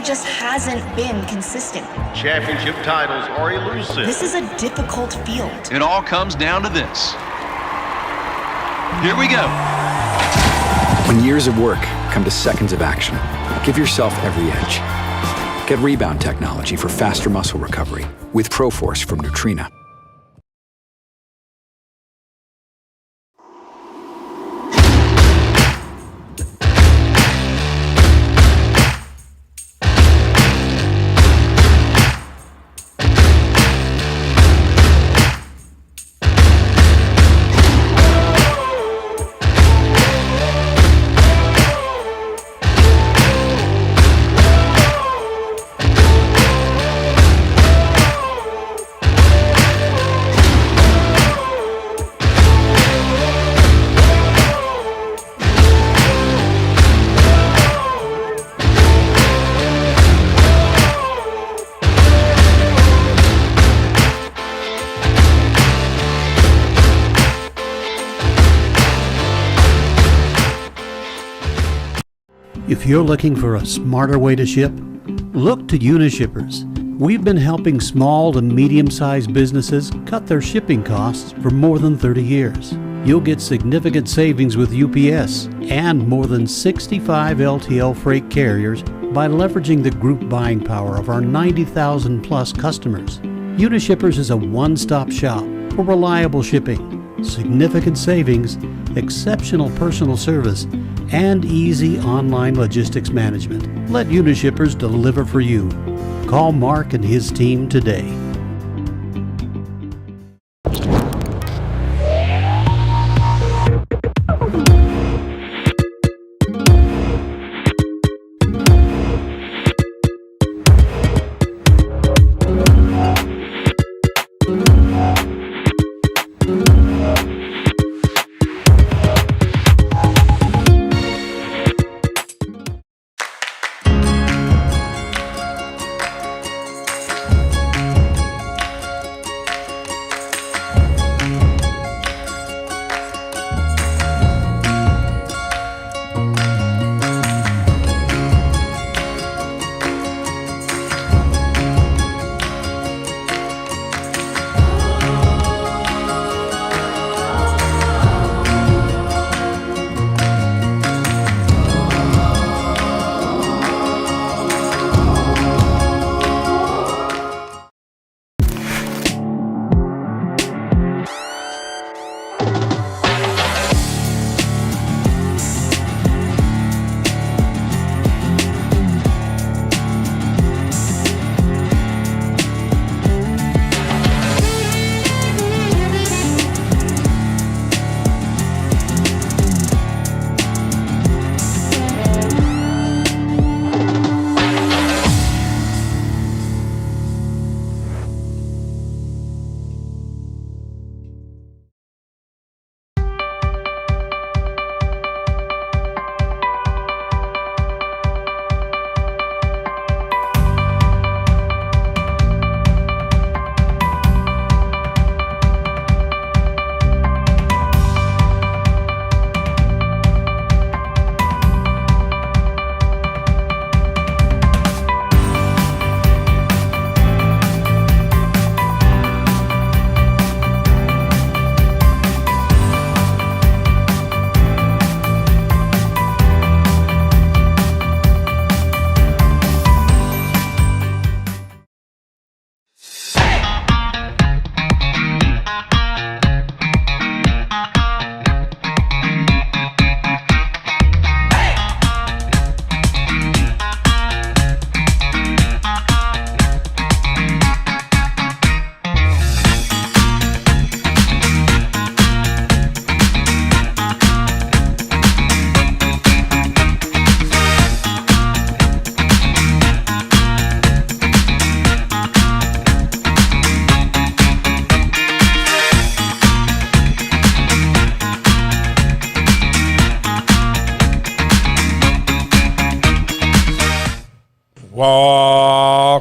just hasn't been consistent. Championship titles are elusive. This is a difficult field. It all comes down to this. Here we go. When years of work come to seconds of action, give yourself every edge. Get rebound technology for faster muscle recovery with ProForce from Nutrena. If you're looking for a smarter way to ship, look to Unishippers. We've been helping small to medium-sized businesses cut their shipping costs for more than 30 years. You'll get significant savings with UPS and more than 65 LTL freight carriers by leveraging the group buying power of our 90,000 plus customers. Unishippers is a one-stop shop for reliable shipping, significant savings, exceptional personal service, and easy online logistics management. Let Unishippers deliver for you. Call Mark and his team today.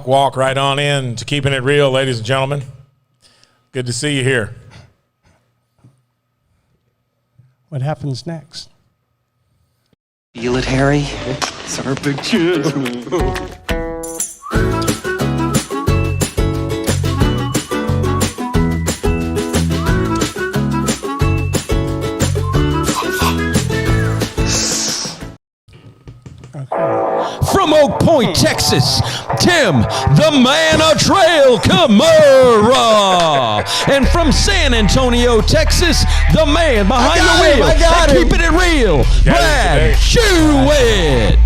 Walk right on in to Keeping It Real, ladies and gentlemen. Good to see you here. What happens next? Feel it, Harry? It's our big chance. Point, Texas, Tim, the man of trail, Kimura. And from San Antonio, Texas, the man behind the wheel and keeping it real, Brad Jewett.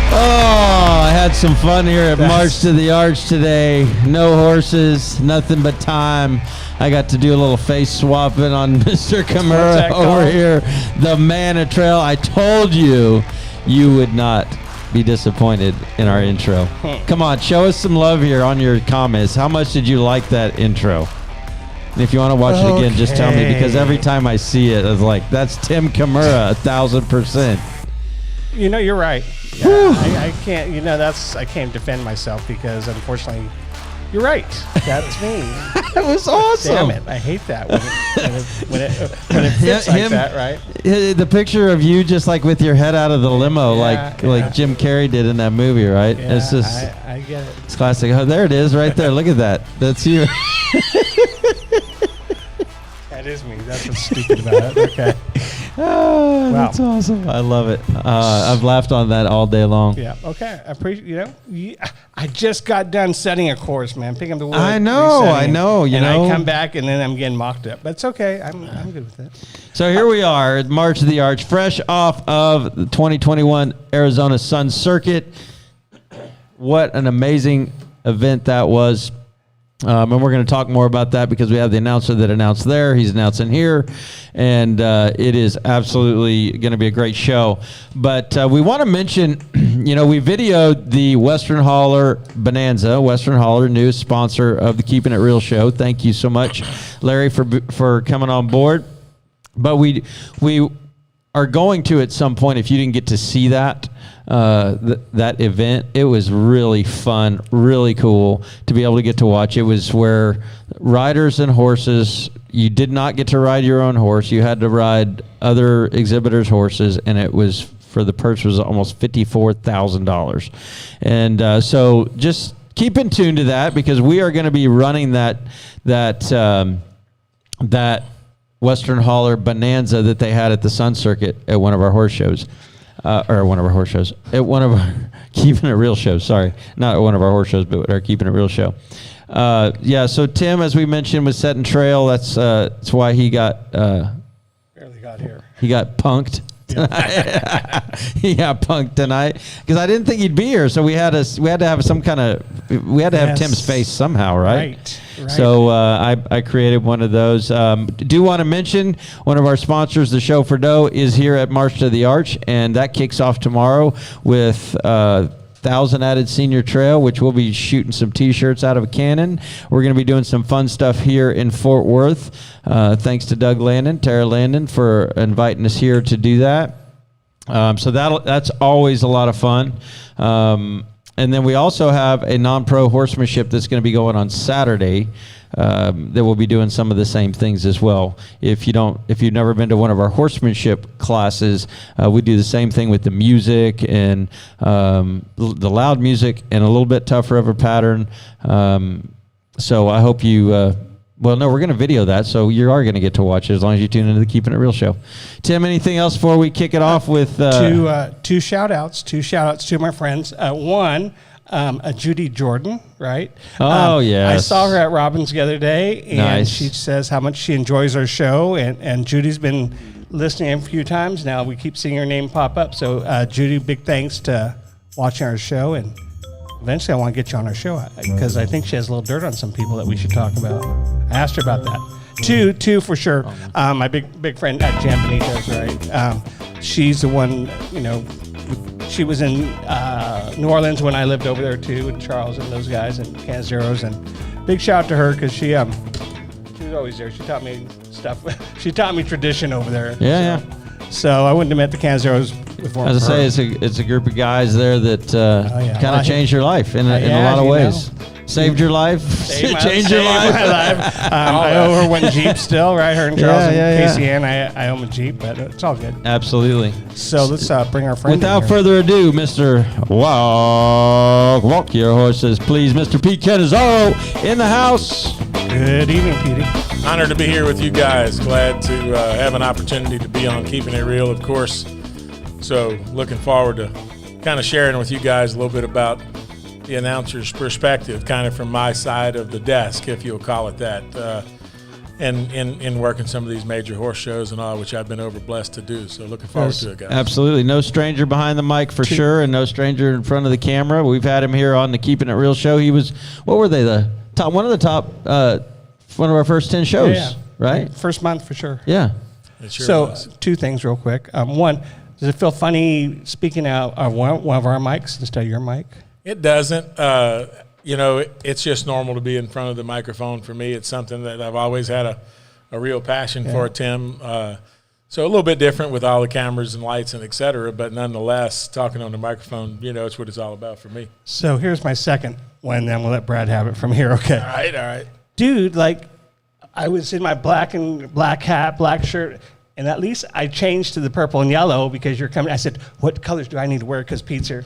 Oh, I had some fun here at March to the Arch today. No horses, nothing but time. I got to do a little face swapping on Mr. Kimura over here, the man of trail. I told you, you would not be disappointed in our intro. Come on, show us some love here on your comments. How much did you like that intro? And if you want to watch it again, just tell me, because every time I see it, I was like, that's Tim Kimura, 1,000%. You know, you're right. Yeah, I can't. You know, I can't defend myself because unfortunately, you're right. That's me. That was awesome. Damn it! I hate that when it fits like that, right? The picture of you just like with your head out of the limo, like Jim Carrey did in that movie, right? Yeah, it's just, I get it. It's classic. Oh, there it is, right there. Look at that. That's you. That is me. That's what's stupid about it. Okay. Oh, wow. That's awesome. I love it. I've laughed on that all day long. Yeah. Okay. I appreciate. I just got done setting a course, man. Picking up the wood. I know. You know. I come back and then I'm getting mocked up. But it's okay. I'm good with it. So here we are at March of the Arch, fresh off of the 2021 Arizona Sun Circuit. What an amazing event that was. And we're going to talk more about that because we have the announcer that announced there. He's announcing here. And it is absolutely going to be a great show. But we want to mention, we videoed the Western Hauler Bonanza. Western Hauler, new sponsor of the Keeping It Real show. Thank you so much, Larry, for coming on board. But we are going to, at some point, if you didn't get to see that, that event, it was really fun, really cool to be able to get to watch. It was where riders and horses, you did not get to ride your own horse. You had to ride other exhibitors' horses, and it was, for the purse was almost $54,000. And so just keep in tune to that, because we are going to be running that Western Hauler Bonanza that they had at the Sun Circuit at one of our horse shows. At one of our Keeping It Real shows. Sorry, not at one of our horse shows, but at our Keeping It Real show. So Tim, as we mentioned, was setting trail. That's why he got barely got here. He got punked. He got punked tonight because I didn't think he'd be here. So we had to have some kind of have Tim's face somehow, right? Right. So I created one of those. Do want to mention one of our sponsors, the Show for Dough, is here at March to the Arch, and that kicks off tomorrow with 1,000 Added Senior Trail, which we'll be shooting some T-shirts out of a cannon. We're going to be doing some fun stuff here in Fort Worth. Thanks to Doug Landon, Tara Landon, for inviting us here to do that. So that's always a lot of fun. And then we also have a non-pro horsemanship that's going to be going on Saturday. That will be doing some of the same things as well. If you've never been to one of our horsemanship classes, we do the same thing with the music and the loud music and a little bit tougher of a pattern. So I hope you. Well, no, we're going to video that, so you are going to get to watch it as long as you tune into the Keeping It Real show. Tim, anything else before we kick it off with two shout-outs to my friends. One, Judy Jordan, right? Oh, yes. I saw her at Robbins the other day, and she says how much she enjoys our show, and Judy's been listening a few times now. We keep seeing her name pop up. So, Judy, big thanks to watching our show, and eventually I want to get you on our show because I think she has a little dirt on some people that we should talk about. I asked her about that. Two for sure. My big friend Jan Benitez, right? She's the one, she was in New Orleans when I lived over there too, with Charles and those guys and Kansas Zeros. And big shout out to her because she was always there. She taught me stuff. She taught me tradition over there. Yeah. So I wouldn't have met the Kansas Zeros before. As I say, it's a group of guys there that kind of changed your life in a lot of ways. Saved your life, changed your life. My life. I owe her one Jeep still, right? Her and Charles and Casey Ann. I owe them a Jeep, but it's all good. Absolutely. So let's bring our friend. Without further ado, Mr. Walk Your Horses, please, Mr. Pete Cannizzaro in the house. Good evening, Petey. Honored to be here with you guys. Glad to have an opportunity to be on Keeping It Real. Of course, So looking forward to kind of sharing with you guys a little bit about the announcer's perspective, kind of from my side of the desk, if you'll call it that, and in working some of these major horse shows and all, which I've been blessed to do. So looking forward to it, guys. Absolutely. No stranger behind the mic for sure, and no stranger in front of the camera. We've had him here on the Keeping It Real show. He was, what were they, the top, one of the top, one of our first 10 shows, right? First month for sure. Yeah. It sure So was. 2 things real quick. One, does it feel funny speaking out of one of our mics instead of your mic? It doesn't. It's just normal to be in front of the microphone for me. It's something that I've always had a real passion for, Tim. So a little bit different with all the cameras and lights and et cetera, but nonetheless, talking on the microphone, it's what it's all about for me. So here's my second one, then we'll let Brad have it from here, okay? All right. Dude, like, I was in my black hat, black shirt, and at least I changed to the purple and yellow because you're coming. I said, what colors do I need to wear because Pete's here?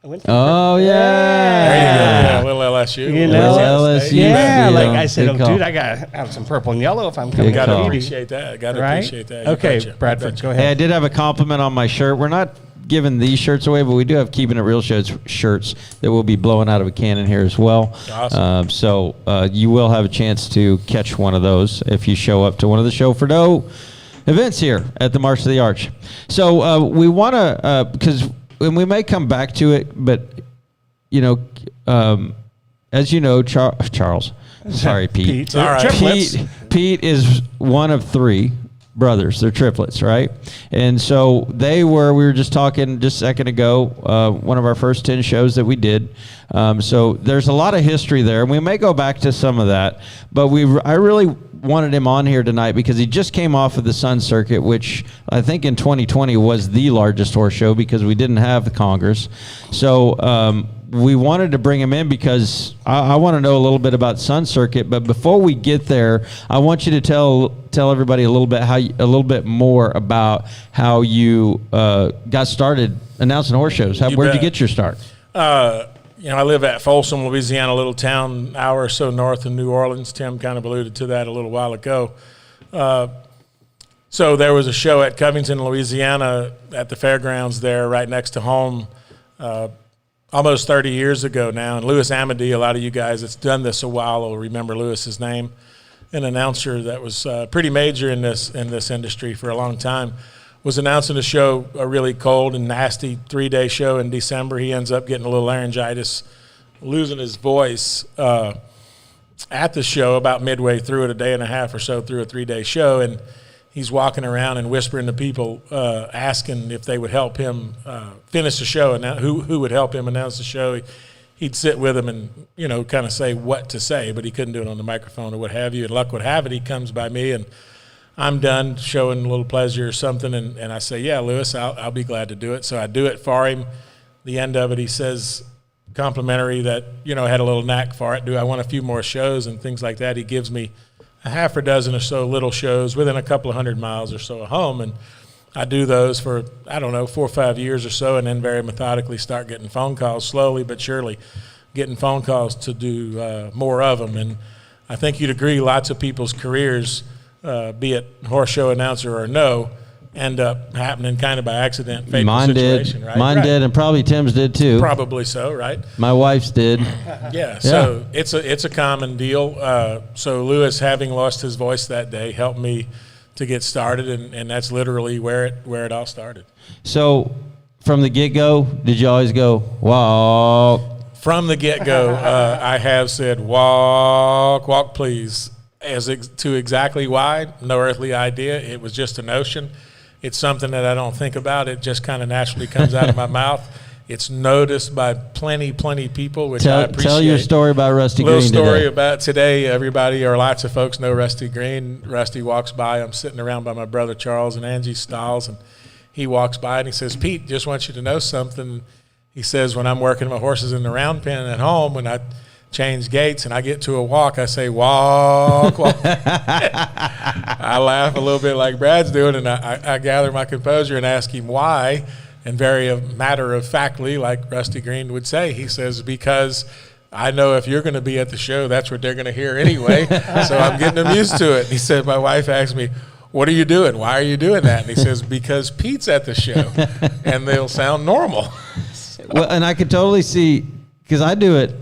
I went for Oh, There you go. yeah. Yeah, a little LSU. You know, LSU. yeah, feel. like I said, Good call. dude, I got to have some purple and yellow if I'm coming. Got call. to to appreciate that. Got to right? appreciate that. You Okay, betcha. Bradford, You go Hey, I ahead. did have a compliment on my shirt. We're not giving these shirts away, but we do have Keeping It Real shirts that will be blowing out of a cannon here as well. Awesome. So you will have a chance to catch one of those if you show up to one of the Show for Dough events here at the March of the Arch. So we want to, because and we may come back to it, but as you know, Charles, sorry, Pete. Pete. All right. Triplets. Pete is one of 3 brothers. They're triplets, right? And so we were just talking just a second ago, one of our first 10 shows that we did. So there's a lot of history there, and we may go back to some of that, but I really wanted him on here tonight because he just came off of the Sun Circuit, which I think in 2020 was the largest horse show because we didn't have the Congress. So we wanted to bring him in because I want to know a little bit about Sun Circuit. But before we get there, I want you to tell everybody a little bit more about how you got started announcing horse shows. Where'd you bet. get your start? I live at Folsom, Louisiana, a little town, an hour or so north of New Orleans. Tim kind of alluded to that a little while ago. So there was a show at Covington, Louisiana, at the fairgrounds there, right next to home, almost 30 years ago now. And Louis Amedee, a lot of you guys that's done this a while will remember Louis's name, an announcer that was pretty major in this industry for a long time. Was announcing a show, a really cold and nasty 3-day show in December. He ends up getting a little laryngitis, losing his voice at the show about midway through it, a day and a half or so through a 3-day show. And he's walking around and whispering to people, asking if they would help him finish the show and who would help him announce the show. He'd sit with him and, kind of say what to say, but he couldn't do it on the microphone or what have you. And luck would have it, he comes by me and I'm done showing a little pleasure or something, and I say, yeah, Louis, I'll be glad to do it. So I do it for him. The end of it, he says, complimentary that, had a little knack for it. Do I want a few more shows and things like that? He gives me a half a dozen or so little shows within a couple of 100 miles or so of home, and I do those for, 4 or 5 years or so, and then very methodically start getting phone calls, slowly but surely getting phone calls to do more of them. And I think you'd agree lots of people's careers, be it horse show announcer or no, end up happening kind of by accident, fatal Mine situation, did. right? Mine Right. did, and probably Tim's did too. Probably so, right? My wife's did. Yeah, so it's a common deal. So Louis, having lost his voice that day, helped me to get started, and that's literally where it all started. So from the get-go, did you always go, walk? From the get-go, I have said, walk, please. To exactly why, no earthly idea. It was just a notion. It's something that I don't think about. It just kind of naturally comes out of my mouth. It's noticed by plenty people, which I appreciate. Tell your story about Rusty Green Little story today. about today. Everybody or lots of folks know Rusty Green. Rusty walks by. I'm sitting around by my brother Charles and Angie Stalls, and he walks by and he says, Pete, just want you to know something. He says, when I'm working my horses in the round pen at home, when I change gates and I get to a walk, I say, walk. I laugh a little bit like Brad's doing, and I gather my composure and ask him why. And very matter-of-factly, like Rusty Green would say, he says, because I know if you're going to be at the show, that's what they're going to hear anyway, so I'm getting them used to it. He said, my wife asked me, what are you doing? Why are you doing that? And he says, because Pete's at the show, and they'll sound normal. Well, and I could totally see, because I do it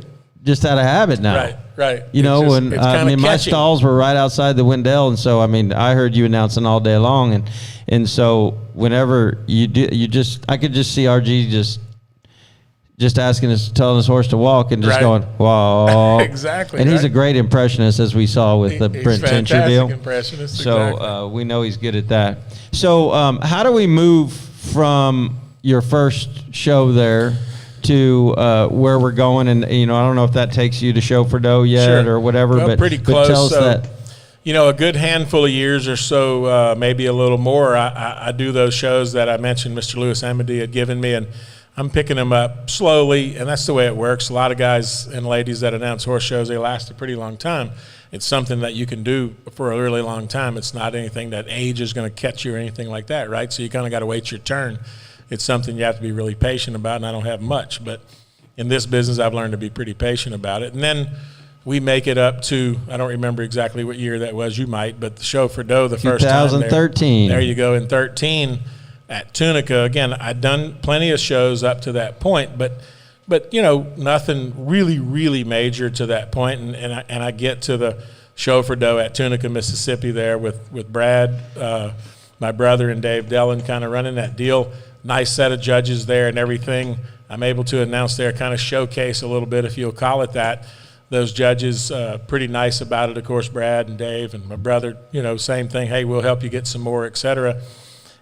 just out of habit now. Right. You know, when my stalls were right outside the Wendell, and so I heard you announcing all day long, and so whenever you do, I could just see RG just telling his horse to walk and just going, wow. Exactly. And he's a great impressionist, as we saw with the Brent Tincher deal. Impressionist. So exactly. We know he's good at that. So how do we move from your first show there to where we're going? And, I don't know if that takes you to Show for Dough yet or whatever. Well, pretty close. But tell us that. A good handful of years or so, maybe a little more, I do those shows that I mentioned Mr. Louis Amedee had given me, and I'm picking them up slowly, and that's the way it works. A lot of guys and ladies that announce horse shows, they last a pretty long time. It's something that you can do for a really long time. It's not anything that age is going to catch you or anything like that, right? So you kind of got to wait your turn. It's something you have to be really patient about, and I don't have much. But in this business, I've learned to be pretty patient about it. And then we make it up to, I don't remember exactly what year that was, you might, but the Show for Dough, the first time 2013. There you go, in 13 at Tunica. Again, I'd done plenty of shows up to that point, but nothing really major to that point. And I get to the Show for Dough at Tunica, Mississippi there with Brad, my brother, and Dave Dellen kind of running that deal. Nice set of judges there and everything. I'm able to announce there, kind of showcase a little bit, if you'll call it that. Those judges, pretty nice about it. Of course, Brad and Dave and my brother, same thing. Hey, we'll help you get some more, et cetera.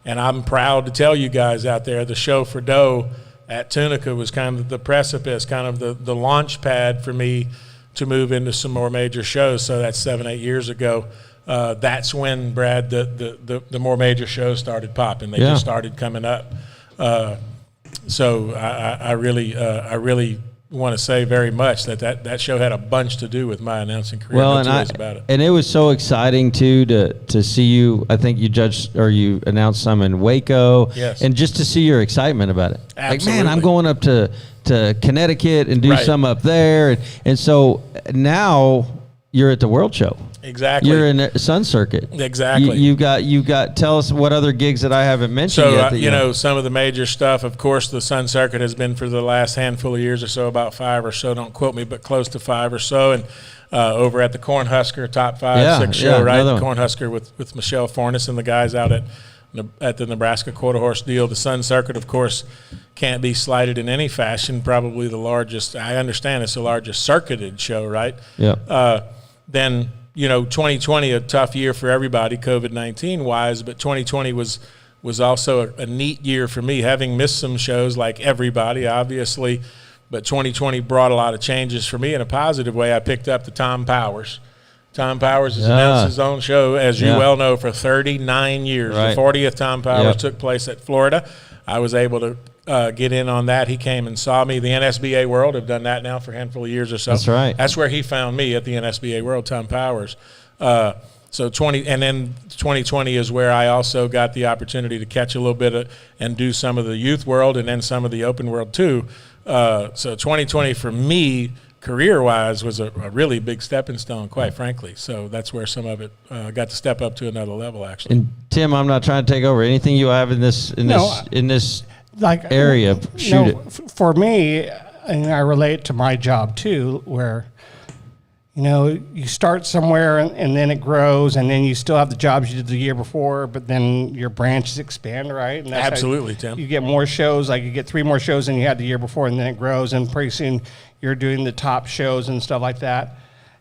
And I'm proud to tell you guys out there, the Show for Dough at Tunica was kind of the precipice, kind of the launch pad for me to move into some more major shows. So that's 7-8 years ago. That's when, Brad, the more major shows started popping. They just started coming up. So I really want to say very much that show had a bunch to do with my announcing career. Well, and it was so exciting too to see you. I think you judged or you announced some in Waco, yes, and just to see your excitement about it. Absolutely. Like, man, I'm going up to Connecticut and do some up there, and so now you're at the World Show. Exactly. You're in the Sun Circuit. Exactly. You got. Tell us what other gigs that I haven't mentioned yet. So some of the major stuff. Of course, the Sun Circuit has been for the last handful of years or so, about 5 or so. Don't quote me, but close to 5 or so. And over at the Cornhusker, top 5, 6 show, right? The Cornhusker with Michelle Fornes and the guys out at the Nebraska Quarter Horse deal. The Sun Circuit, of course, can't be slighted in any fashion. Probably the largest. I understand it's the largest circuited show, right? Yeah. Then. 2020, a tough year for everybody, COVID-19 wise, but 2020 was also a neat year for me, having missed some shows like everybody, obviously. But 2020 brought a lot of changes for me in a positive way. I picked up the Tom Powers. Tom Powers has announced his own show, as you well know, for 39 years. Right. The 40th Tom Powers took place at Florida. I was able to get in on that. He came and saw me. The NSBA World have done that now for a handful of years or so. That's right. That's where he found me, at the NSBA World, Tom Powers. So 2020 is where I also got the opportunity to catch a little bit and do some of the youth world and then some of the open world too. So 2020 for me, career-wise, was a really big stepping stone, quite frankly. So that's where some of it got to step up to another level, actually. And Tim, I'm not trying to take over anything you have in this like area. Shoot it. For me, and I relate to my job too, where you start somewhere and then it grows, and then you still have the jobs you did the year before, but then your branches expand, right? And that's absolutely, Tim. You get more shows, like you get 3 more shows than you had the year before, and then it grows, and pretty soon you're doing the top shows and stuff like that.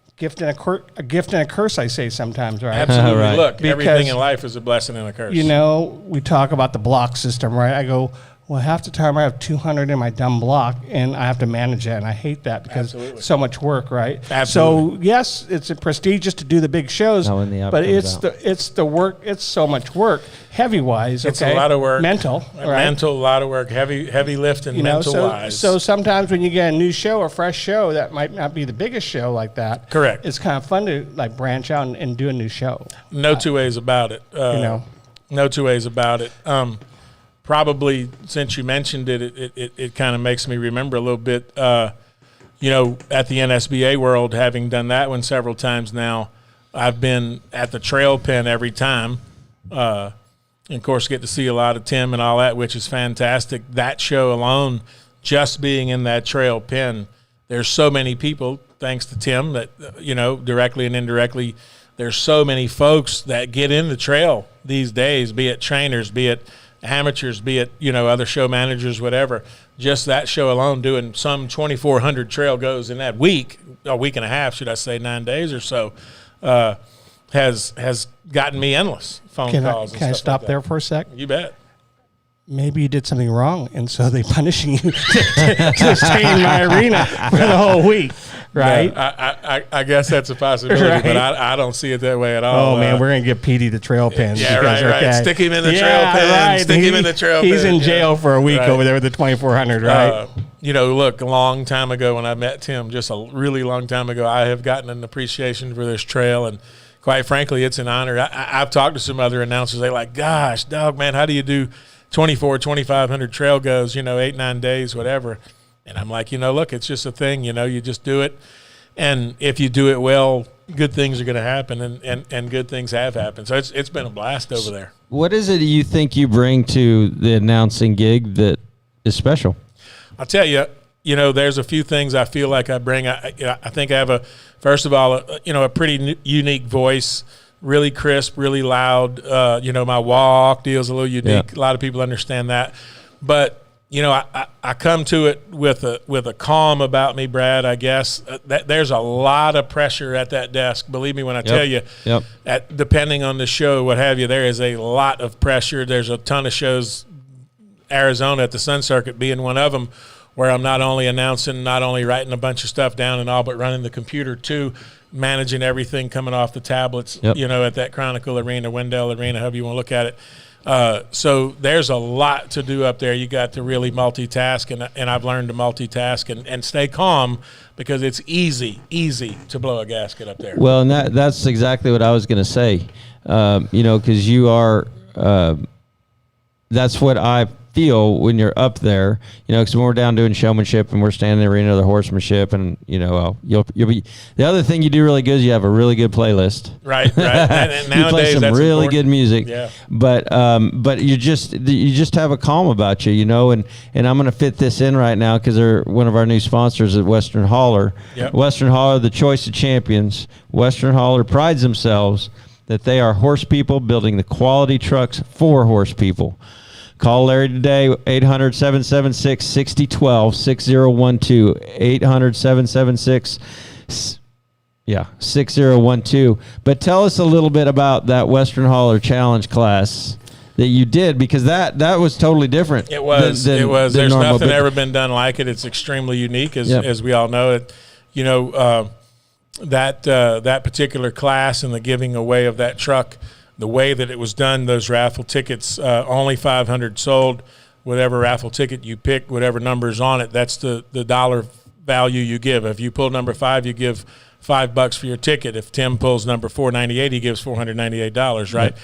A gift and a curse, I say sometimes, right? Absolutely. Right. Look, everything in life is a blessing and a curse. We talk about the block system, right? I go, well, half the time I have 200 in my dumb block, and I have to manage that, and I hate that because it's so much work, right? Absolutely. So yes, it's prestigious to do the big shows, but it's the work. It's so much work, heavy wise. It's a lot of work. Mental, right? Mental, a lot of work. Heavy lifting, mental wise. So sometimes when you get a new show, a fresh show that might not be the biggest show like that. Correct. It's kind of fun to like branch out and do a new show. No two ways about it. No two ways about it. Probably, since you mentioned it, it kind of makes me remember a little bit, at the NSBA World, having done that one several times now, I've been at the trail pen every time, And of course, get to see a lot of Tim and all that, which is fantastic. That show alone, just being in that trail pen, there's so many people, thanks to Tim, that, directly and indirectly, there's so many folks that get in the trail these days, be it trainers, be it amateurs, be it, other show managers, whatever. Just that show alone, doing some 2,400 trail goes in that week, a week and a half, should I say, 9 days or so, has gotten me endless phone calls. Can I stop there for a sec? You bet. Maybe you did something wrong, and so they're punishing you to stay in my arena for the whole week, right? Yeah, I guess that's a possibility, right? But I don't see it that way at all. Oh, man, we're going to give Petey the trail pin. Yeah, right. Stick him in the trail pin. Right. Stick him in the trail pin. He's in jail for a week over there with the 2,400, right? Look, a long time ago when I met Tim, just a really long time ago, I have gotten an appreciation for this trail, and quite frankly, it's an honor. I've talked to some other announcers. They're like, gosh, dog, man, how do you do 2,500 trail goes, 8-9 days, whatever. And I'm like, look, it's just a thing, you just do it. And if you do it well, good things are going to happen, and good things have happened. So it's been a blast over there. What is it you think you bring to the announcing gig that is special? I'll tell you, there's a few things I feel like I bring. I think I have first of all, a pretty unique voice. Really crisp, really loud. My walk deal's a little unique. Yeah. A lot of people understand that. But, I come to it with a calm about me, Brad, I guess. There's a lot of pressure at that desk. Believe me when I tell you, depending on the show, what have you, there is a lot of pressure. There's a ton of shows, Arizona at the Sun Circuit being one of them, where I'm not only announcing, not only writing a bunch of stuff down and all, but running the computer too, managing everything coming off the tablets, at that Chronicle Arena, Wendell Arena, however you want to look at it. So there's a lot to do up there. You got to really multitask, and I've learned to multitask and stay calm, because it's easy to blow a gasket up there. Well, and that's exactly what I was going to say, because you are that's what I feel when you're up there, because when we're down doing showmanship and we're standing in the arena of the horsemanship, and you'll be. The other thing you do really good is you have a really good playlist. Right. And you play some really good music. Yeah. But you just have a calm about you, and I'm going to fit this in right now because they're one of our new sponsors at Western Hauler. Yep. Western Hauler, the choice of champions. Western Hauler prides themselves that they are horse people building the quality trucks for horse people. Call Larry today, 800-776-6012, 6012, 800-776-6012. But tell us a little bit about that Western Hauler Challenge class that you did, because that was totally different. It was. There's nothing ever been done like it. It's extremely unique, as we all know. That particular class and the giving away of that truck, the way that it was done, those raffle tickets, only 500 sold. Whatever raffle ticket you pick, whatever number's on it, that's the dollar value you give. If you pull number 5, you give $5 for your ticket. If Tim pulls number 498, he gives $498, right? Yep.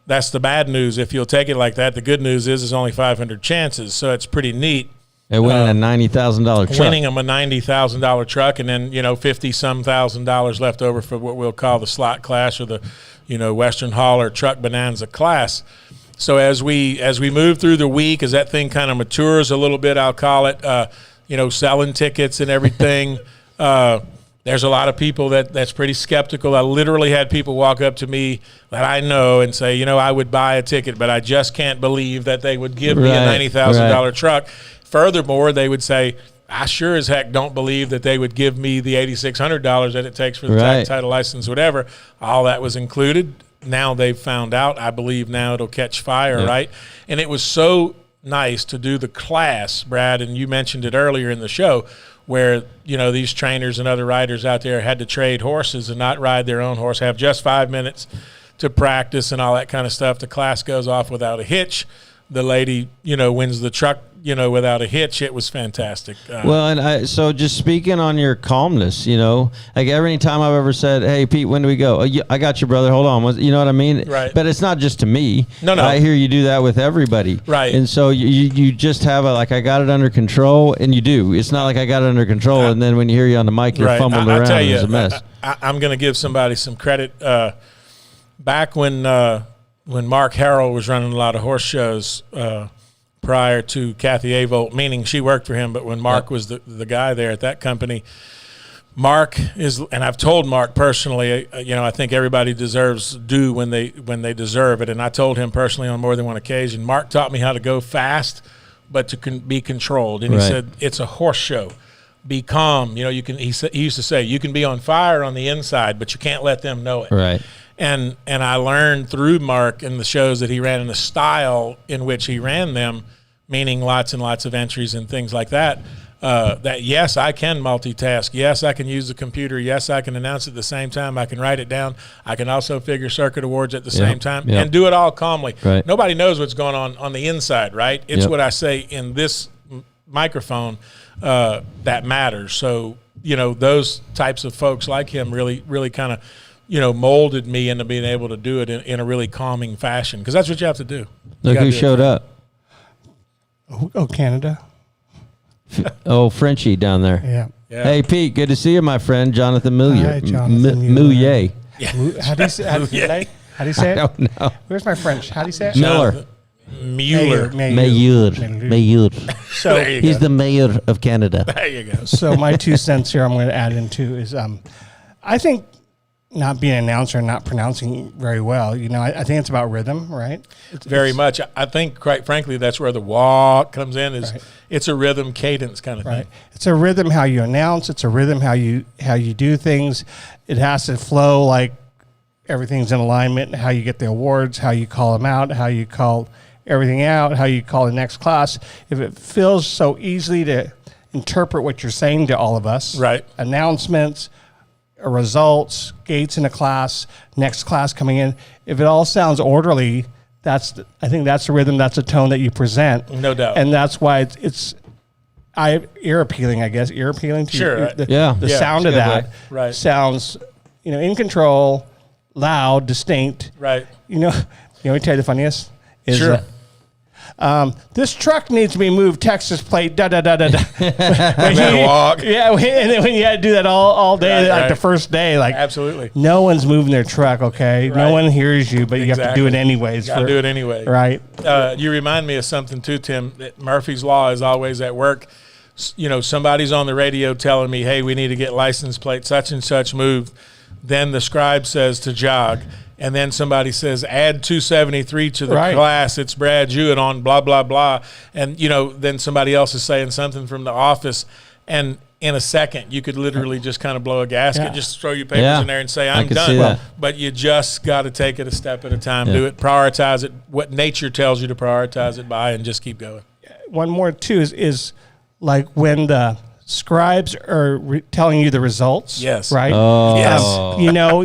That's the bad news. If you'll take it like that, the good news is there's only 500 chances, so it's pretty neat. And winning a $90,000 truck. Winning them a $90,000 truck, and then, $50-some thousand left over for what we'll call the slot class, or the Western Hauler Truck Bonanza class. So as we move through the week, as that thing kind of matures a little bit, I'll call it, selling tickets and everything, there's a lot of people that's pretty skeptical. I literally had people walk up to me that I know and say, I would buy a ticket, but I just can't believe that they would give me a $90,000 truck. Furthermore, they would say, I sure as heck don't believe that they would give me the $8,600 that it takes for the tax, title, license, whatever. All that was included. Now they've found out. I believe now it'll catch fire, right? And it was so nice to do the class, Brad, and you mentioned it earlier in the show, where, these trainers and other riders out there had to trade horses and not ride their own horse, have just 5 minutes to practice and all that kind of stuff. The class goes off without a hitch. The lady, wins the truck, without a hitch. It was fantastic. So just speaking on your calmness, like every time I've ever said, hey, Pete, when do we go? Oh, I got you, brother. Hold on. You know what I mean? Right. But it's not just to me. No. I hear you do that with everybody. Right. And so you just have I got it under control, and you do. It's not like I got it under control, and then when you hear you on the mic, you're fumbled around. Tell you, it's a mess. I'm going to give somebody some credit. Back when when Mark Harrell was running a lot of horse shows prior to Kathy Avolt, meaning she worked for him, but when Mark was the guy there at that company, Mark is, and I've told Mark personally, I think everybody deserves due when they deserve it, and I told him personally on more than one occasion. Mark taught me how to go fast, but to be controlled, and he said it's a horse show. Be calm. He used to say you can be on fire on the inside, but you can't let them know it. Right. And I learned through Mark and the shows that he ran and the style in which he ran them, meaning lots and lots of entries and things like that. That yes, I can multitask. Yes, I can use the computer. Yes, I can announce at the same time. I can write it down. I can also figure circuit awards at the same time and do it all calmly. Right. Nobody knows what's going on the inside, right? It's what I say in this microphone that matters. So, those types of folks like him really, really kind of, molded me into being able to do it in a really calming fashion, because that's what you have to do. Look who showed up. Oh, Canada. Oh, Frenchie down there. Yeah. Hey, Pete, good to see you, my friend, Jonathan Millier. Hi, Jonathan Millier. How do you say it? I don't know. Where's my French? How do you say it? Miller. Mueller. Mayor. So he's the mayor of Canada. There you go. So my 2 cents here I'm going to add into is I think not being an announcer and not pronouncing very well, I think it's about rhythm, right? Very much. I think, quite frankly, that's where the walk comes in. It's a rhythm cadence kind of thing. It's a rhythm how you announce. It's a rhythm how you do things. It has to flow like everything's in alignment. How you get the awards, how you call them out, how you call everything out, how you call the next class. If it feels so easily to interpret what you're saying to all of us, right? Announcements, results, gates in a class, next class coming in. If it all sounds orderly, I think that's the rhythm, that's a tone that you present. No doubt. And that's why it's ear appealing, I guess. Ear appealing to sure. you. The sound of that sounds, in control, loud, distinct. Right. Let me tell you the funniest is sure. This truck needs to be moved. Texas plate. Da da da da da. Walk. Yeah, and then when you had to do that all day, the first day, absolutely, no one's moving their truck. Okay, no one hears you, but you have to do it anyways. You got to do it anyway, right? You remind me of something too, Tim. That Murphy's Law is always at work. Somebody's on the radio telling me, "Hey, we need to get license plate such and such moved." Then the scribe says to jog. And then somebody says, add 273 to the class. It's Brad Jewett on blah, blah, blah. And, then somebody else is saying something from the office. And in a second, you could literally just kind of blow a gasket, just throw your papers in there and say, I'm done. But you just got to take it a step at a time. Do it, prioritize it, what nature tells you to prioritize it by, and just keep going. One more, too, is like when the scribes are telling you the results. Yes. Right? Oh.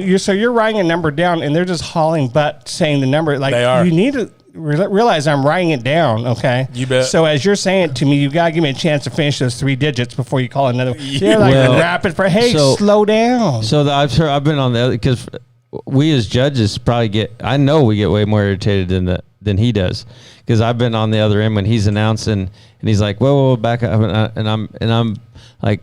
Yes. You're writing a number down and they're just hauling butt saying the number. Like, they are. You need to realize I'm writing it down, okay? You bet. So as you're saying it to me, you got to give me a chance to finish those 3 digits before you call another. They're like rapid for, slow down. So I've been on the other, because we as judges probably I know we get way more irritated than he does, because I've been on the other end when he's announcing and he's like, whoa, back up, and I'm like,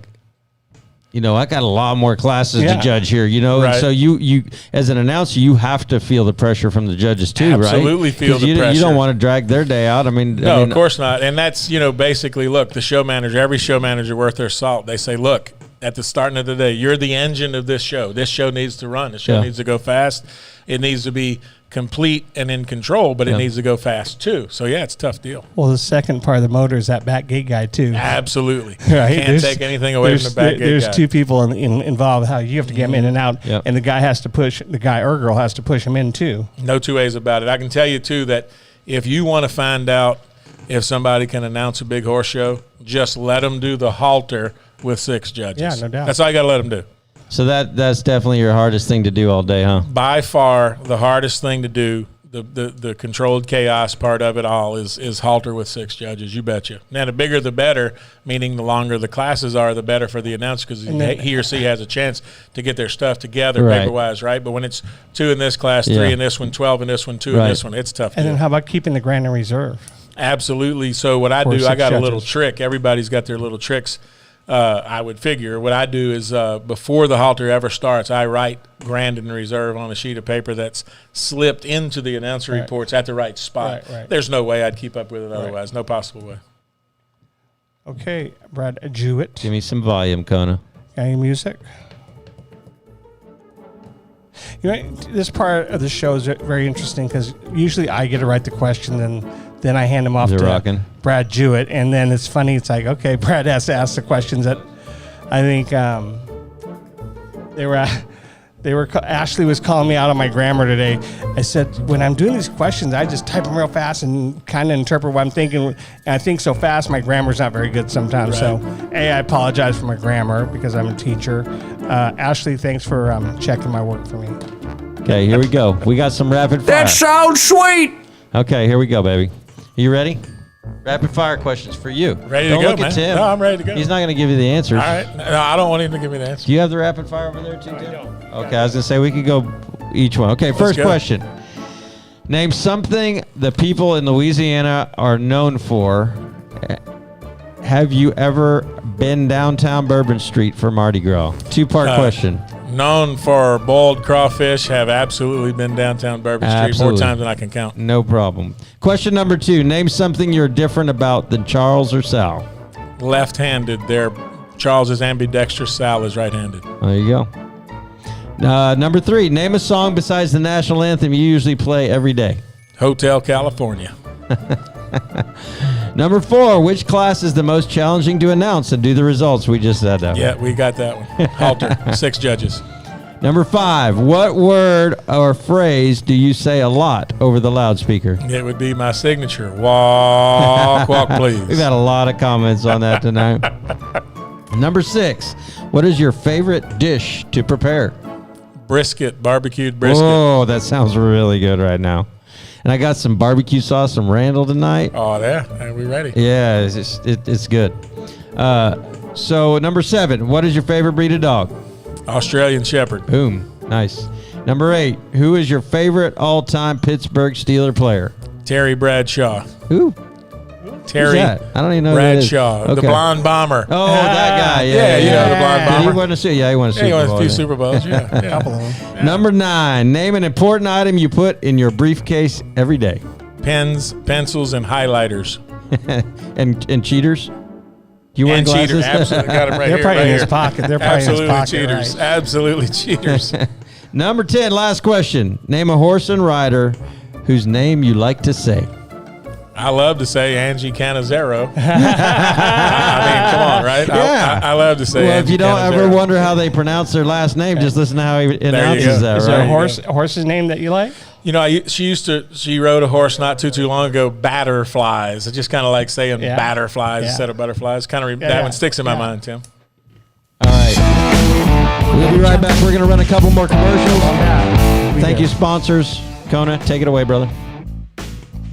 I got a lot more classes to judge here, Right. And so you as an announcer, you have to feel the pressure from the judges too, right? Absolutely feel the pressure. You don't want to drag their day out. No, of course not. And that's, basically, look, the show manager, every show manager worth their salt, they say, look, at the starting of the day, you're the engine of this show. This show needs to run. The show needs to go fast. It needs to be complete and in control, but it needs to go fast too. So it's a tough deal. Well, the second part of the motor is that back gate guy too. Absolutely. Right? Can't take anything away from the back gate guy. There's 2 people involved. How you have to get them in and out, and the guy or girl has to push them in too. No 2 ways about it. I can tell you too that if you want to find out if somebody can announce a big horse show, just let them do the halter with 6 judges. Yeah, no doubt. That's all you got to let them do. So that's definitely your hardest thing to do all day, huh? By far the hardest thing to do, the controlled chaos part of it all is halter with 6 judges. You betcha. Now, the bigger the better, meaning the longer the classes are, the better for the announcer, because he or she has a chance to get their stuff together paper-wise, right? But when it's 2 in this class, 3 in this one, 12 in this one, 2 in this one, it's tough. And then how about keeping the grand in reserve? Absolutely. So what I do, I got a little trick. Everybody's got their little tricks I would figure. What I do is before the halter ever starts, I write Grand and Reserve on a sheet of paper that's slipped into the announcer reports at the right spot. Right. There's no way I'd keep up with it otherwise. No possible way. Okay, Brad Jewett. Give me some volume, Kona. Got any music? You know, this part of the show is very interesting because usually I get to write the question, then I hand them off to Brad Jewett, and then it's funny. It's like, okay, Brad has to ask the questions that I think they were. Ashley was calling me out on my grammar today. I said, when I'm doing these questions, I just type them real fast and kind of interpret what I'm thinking. And I think so fast, my grammar's not very good sometimes. So, I apologize for my grammar because I'm a teacher. Ashley, thanks for checking my work for me. Okay, here we go. We got some rapid fire. That sounds sweet. Okay, here we go, baby. Are you ready? Rapid fire questions for you. Ready to Don't go, look man. at Tim. No, I'm ready to go. He's not going to give you the answers. All right. No, I don't want him to give me the answer. Do you have the rapid fire over there too, Tim? Okay, I was going to say we could go each one. Okay, first question. Name something the people in Louisiana are known for. Have you ever been downtown Bourbon Street for Mardi Gras? Two-part question. Known for boiled crawfish, have absolutely been downtown Bourbon Street more times than I can count. No problem. Question number 2. Name something you're different about than Charles or Sal. Left-handed. Charles is ambidextrous, Sal is right-handed. There you go. Number 3. Name a song besides the national anthem you usually play every day. Hotel California. Number 4. Which class is the most challenging to announce and do the results? We just said that. Yeah, we got that one. Halter. 6 judges. Number 5. What word or phrase do you say a lot over the loudspeaker? It would be my signature. Walk, walk, please. We've had a lot of comments on that tonight. Number 6. What is your favorite dish to prepare? Brisket, barbecued brisket. Oh, that sounds really good right now. And I got some barbecue sauce from Randall tonight. Oh, yeah. Are we ready? Yeah, it's good. So, number 7. What is your favorite breed of dog? Australian Shepherd. Boom. Nice. Number 8. Who is your favorite all-time Pittsburgh Steeler player? Terry Bradshaw. Who? Terry I don't even know Bradshaw, who that is. the blonde bomber. Oh, that guy. Yeah, you know the blonde bomber. Did he win a Super Bowl? Yeah, he won a Super Bowl. He won a few Super Bowls. Yeah, a couple of them. Yeah. Number 9. Name an important item you put in your briefcase every day. Pens, pencils, and highlighters. and cheaters. You wear glasses? Cheaters, absolutely. Got him right They're here. probably right in his here. pocket. They're probably absolutely in his pocket. Cheaters. Right. Absolutely cheaters. Number 10. Last question. Name a horse and rider whose name you like to say. I love to say Angie Canizero. I mean, come on, right? Yeah. I love to say Well, Angie if you don't Canizero. ever wonder how they pronounce their last name, just listen to how he announces that, Is right? there a horse's name that you like? You know, she rode a horse not too long ago, Batterflies. I just kind of like saying Batterflies instead of butterflies. That one sticks in my mind, Tim. All right. We'll be right back. We're going to run a couple more commercials. Thank you, sponsors. Kona, take it away, brother.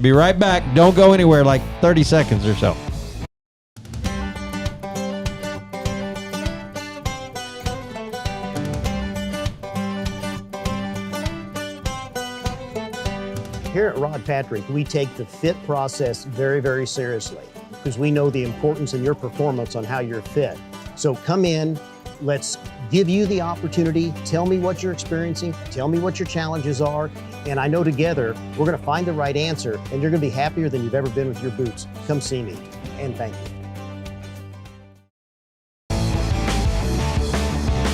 Be right back. Don't go anywhere, like 30 seconds or so. Here at Rod Patrick, we take the fit process very, very seriously because we know the importance in your performance on how you're fit. So come in, let's give you the opportunity. Tell me what you're experiencing. Tell me what your challenges are. And I know together we're going to find the right answer and you're going to be happier than you've ever been with your boots. Come see me. And thank you.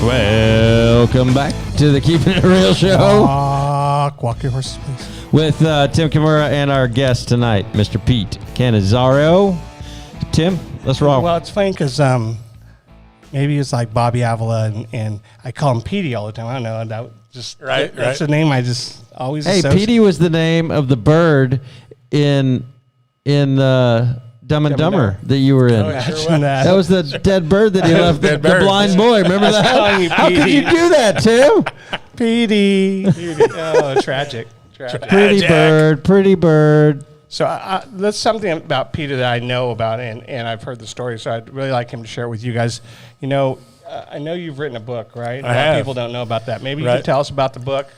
Welcome back to the Keeping It Real show. Walk your horses, please. With Tim Kimura and our guest tonight, Mr. Pete Canizaro. Tim, let's roll. Well, it's funny because maybe it's like Bobby Avila, and I call him Petey all the time. I don't know. And that's the name I just always associate. Petey was the name of the bird in Dumb and Dumber that you were in. Oh, sure that was the dead bird that he left, the blind boy. Remember that? How could you do that, Tim? Petey. Oh, tragic. Pretty bird. So that's something about Peter that I know about, and I've heard the story, so I'd really like him to share it with you guys. You know, I know you've written a book, right? I have. People don't know about that. Maybe you could tell us about the book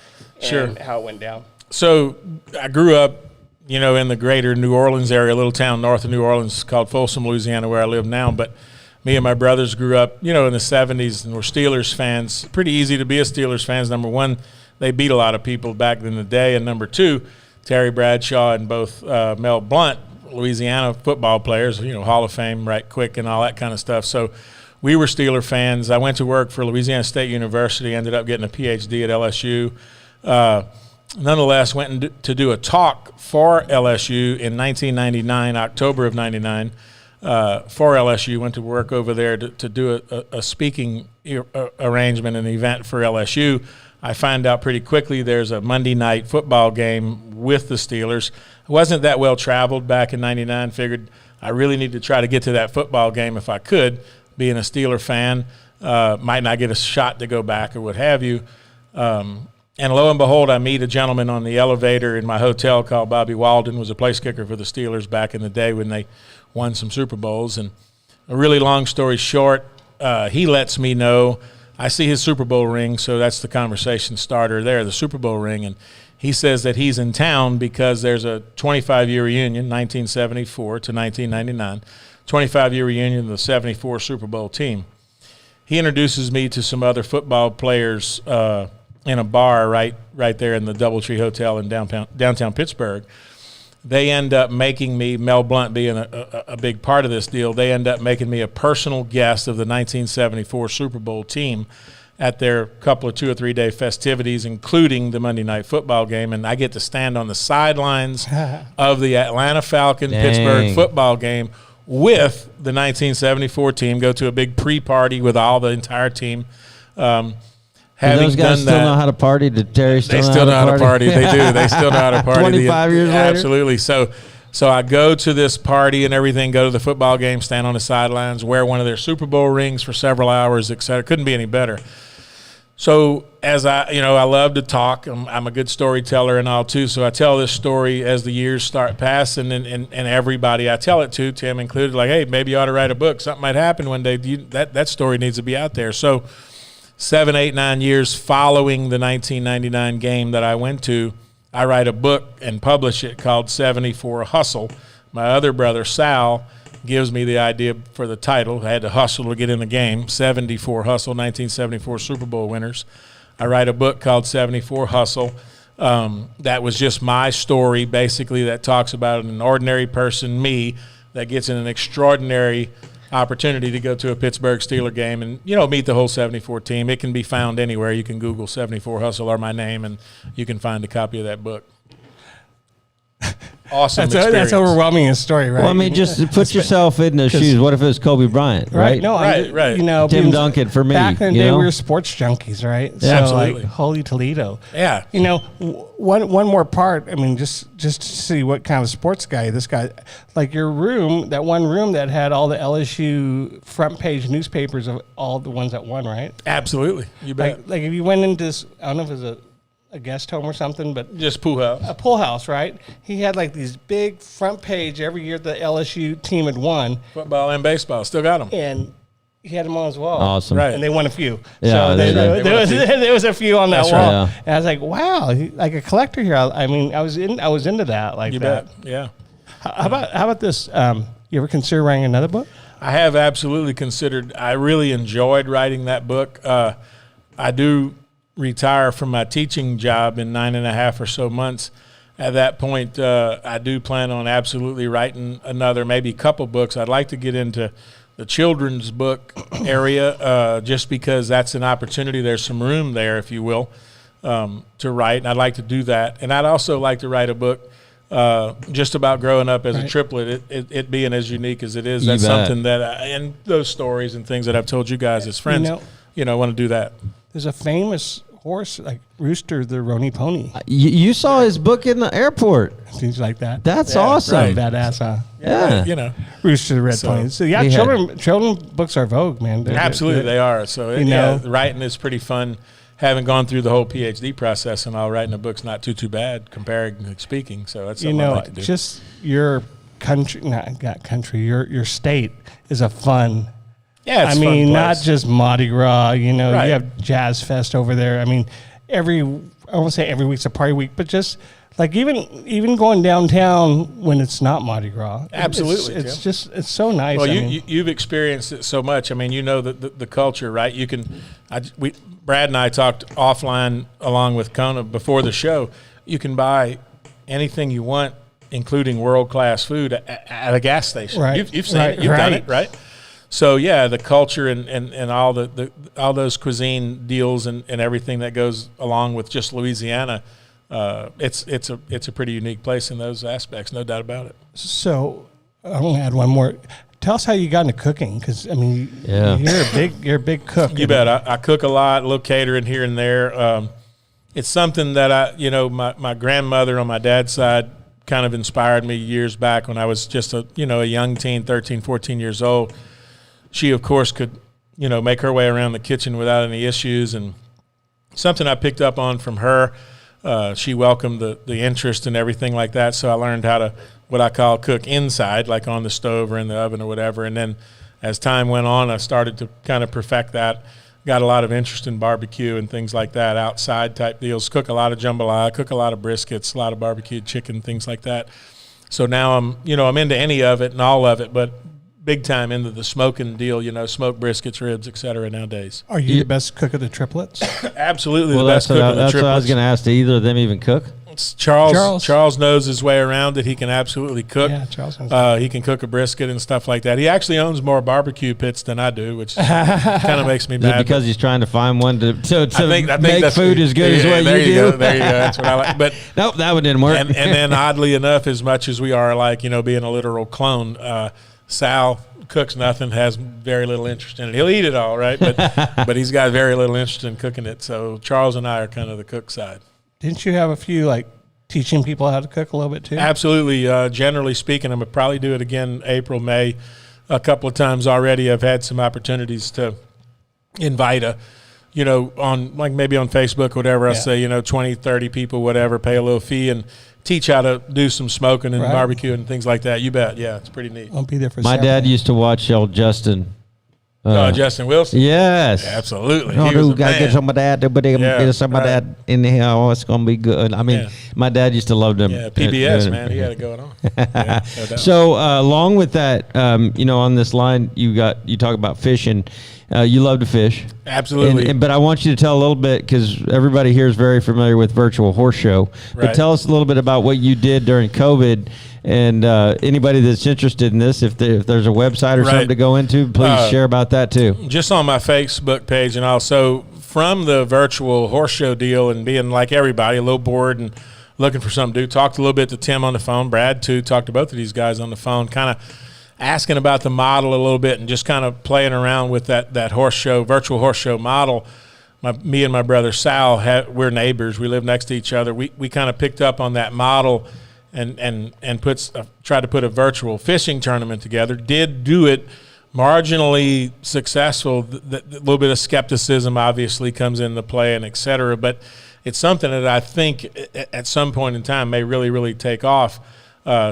and how it went down. So I grew up, you know, in the greater New Orleans area, a little town north of New Orleans called Folsom, Louisiana, where I live now. But me and my brothers grew up, in the 70s and were Steelers fans. Pretty easy to be a Steelers fan. Number one, they beat a lot of people back in the day. And number two, Terry Bradshaw and both Mel Blount, Louisiana football players, Hall of Fame, right quick and all that kind of stuff. So we were Steeler fans. I went to work for Louisiana State University, ended up getting a PhD at LSU. Nonetheless, went to do a talk for LSU in 1999, October of 99, for LSU. Went to work over there to do a speaking arrangement, an event for LSU. I find out pretty quickly there's a Monday night football game with the Steelers. I wasn't that well traveled back in 99. Figured I really need to try to get to that football game if I could, being a Steeler fan. Might not get a shot to go back or what have you. And lo and behold, I meet a gentleman on the elevator in my hotel called Bobby Walden, was a place kicker for the Steelers back in the day when they won some Super Bowls. And a really long story short, he lets me know. I see his Super Bowl ring, so that's the conversation starter there, the Super Bowl ring. And he says that he's in town because there's a 25-year reunion, 1974 to 1999, 25-year reunion of the 74 Super Bowl team. He introduces me to some other football players in a bar right there in the Doubletree Hotel in downtown Pittsburgh. They end up making me, Mel Blount being a big part of this deal, they end up making me a personal guest of the 1974 Super Bowl team at their couple of 2 or 3 day festivities, including the Monday Night Football game. And I get to stand on the sidelines of the Atlanta Falcon-Pittsburgh football game with the 1974 team, go to a big pre-party with all the entire team. Those guys still know how to party? Did Terry still know how to party? They do. They still know how to party. 25 years later? Absolutely. So I go to this party and everything, go to the football game, stand on the sidelines, wear one of their Super Bowl rings for several hours, et cetera. Couldn't be any better. So as I love to talk. I'm a good storyteller and all too. So I tell this story as the years start passing, and everybody I tell it to, Tim included, like, hey, maybe you ought to write a book. Something might happen one day. That story needs to be out there. So 7, 8, 9 years following the 1999 game that I went to, I write a book and publish it called 74 Hustle. My other brother, Sal, gives me the idea for the title. I had to hustle to get in the game. 74 Hustle, 1974 Super Bowl winners. I write a book called 74 Hustle. That was just my story, basically, that talks about an ordinary person, me, that gets in an extraordinary opportunity to go to a Pittsburgh Steeler game and, meet the whole 74 team. It can be found anywhere. You can Google 74 Hustle or my name, and you can find a copy of that book. Awesome. That's overwhelming a story, right? Well, I mean, just put yourself in the shoes. What if it was Kobe Bryant, right? No, right. Tim Duncan for me. Back in the day, we were sports junkies, right? Yeah, so, absolutely. Like, holy Toledo. Yeah. One more part. I mean, just to see what kind of sports guy this guy. Like your room, that one room that had all the LSU front page newspapers of all the ones that won, right? Absolutely. You bet. Like if you went into this, I don't know if it was a guest home or something, but just pool house. A pool house, right? He had like these big front page every year the LSU team had won. Football and baseball, still got them. And he had them on as well. Awesome, right? And they won a few. Yeah, so there was a few on that wall. Right, yeah. And I was like, wow, like a collector here. I mean, I was into that. Like you that. bet. Yeah. How about this? You ever consider writing another book? I have absolutely considered. I really enjoyed writing that book. I do retire from my teaching job in 9.5 or so months. At that point, I do plan on absolutely writing another, maybe couple books. I'd like to get into the children's book area, just because that's an opportunity. There's some room there, if you will, to write, and I'd like to do that. And I'd also like to write a book just about growing up as a triplet, it being as unique as it is. That's something that, and those stories and things that I've told you guys as friends, want to do that. There's a famous horse, like Rooster the Roni Pony. You saw his book in the airport. Things like that. That's awesome. Right. Badass, huh? Yeah. Rooster the Red Pony. So yeah, children books are vogue, man. Absolutely, they are. So writing is pretty fun. Having gone through the whole PhD process and all, writing a book's not too bad comparatively speaking. So that's something I like to do. Just your country, your state is a fun. Yeah, not just Mardi Gras. You have Jazz Fest over there. I mean, every I won't say every week's a party week, but just like even going downtown when it's not Mardi Gras. Absolutely, it's just it's so nice. Well, you've experienced it so much. I mean, you know the culture, right? You can, Brad and I talked offline along with Kona before the show. You can buy anything you want, including world-class food at a gas station. Right. You've seen it. You've done it, right? So yeah, the culture and all all those cuisine deals and everything that goes along with just Louisiana, it's a pretty unique place in those aspects, no doubt about it. So I'm gonna add one more. Tell us how you got into cooking, because I mean, you're a big cook. You bet. I cook a lot, a little catering here and there. It's something that my grandmother on my dad's side kind of inspired me years back when I was just a young teen, 13, 14 years old. She, of course, could, make her way around the kitchen without any issues, and something I picked up on from her. She welcomed the interest and everything like that, so I learned how to, what I call, cook inside, like on the stove or in the oven or whatever. And then as time went on, I started to kind of perfect that. Got a lot of interest in barbecue and things like that, outside type deals. Cook a lot of jambalaya, cook a lot of briskets, a lot of barbecued chicken, things like that. So now I'm into any of it and all of it, but big time into the smoking deal, smoked briskets, ribs, et cetera nowadays. Are you the best cook of the triplets? Absolutely the best cook of the triplets. That's what I was going to ask. Do either of them even cook? Charles knows his way around it. He can absolutely cook. Yeah, Charles knows. He can cook a brisket and stuff like that. He actually owns more barbecue pits than I do, which kind of makes me mad. Because he's trying to find one to I think make food as good as what you do. There you go. That's what I like. But nope, that one didn't work. And then oddly enough, as much as we are like, being a literal clone, Sal cooks nothing, has very little interest in it. He'll eat it all, right? But he's got very little interest in cooking it. So Charles and I are kind of the cook side. Didn't you have a few teaching people how to cook a little bit too? Absolutely. Generally speaking, I'm going to probably do it again April, May. A couple of times already I've had some opportunities to invite on maybe on Facebook or whatever. I say, 20, 30 people, whatever, pay a little fee and teach how to do some smoking and barbecue and things like that. You bet. Yeah, it's pretty neat. I'll be there for my dad used to watch Justin. Justin Wilson? Yes. Yeah, absolutely. Dude, gotta get some of that. Get some of that in here. Oh, it's gonna be good. I mean, my dad used to love them. Yeah, PBS, man. He had it going on. Yeah, no so along with that, on this line, you talk about fishing. You love to fish. Absolutely. But I want you to tell a little bit, because everybody here is very familiar with Virtual Horse Show. But tell us a little bit about what you did during COVID. And anybody that's interested in this, if there's a website or something to go into, please share about that too. Just on my Facebook page, and also from the Virtual Horse Show deal and being like everybody, a little bored and looking for something to do, talked a little bit to Tim on the phone, Brad too, talked to both of these guys on the phone, kind of asking about the model a little bit and just kind of playing around with that horse show, Virtual Horse Show model. Me and my brother Sal, we're neighbors. We live next to each other. We kind of picked up on that model and tried to put a virtual fishing tournament together. Did do it marginally successful. A little bit of skepticism obviously comes into play and et cetera, but it's something that I think at some point in time may really, really take off.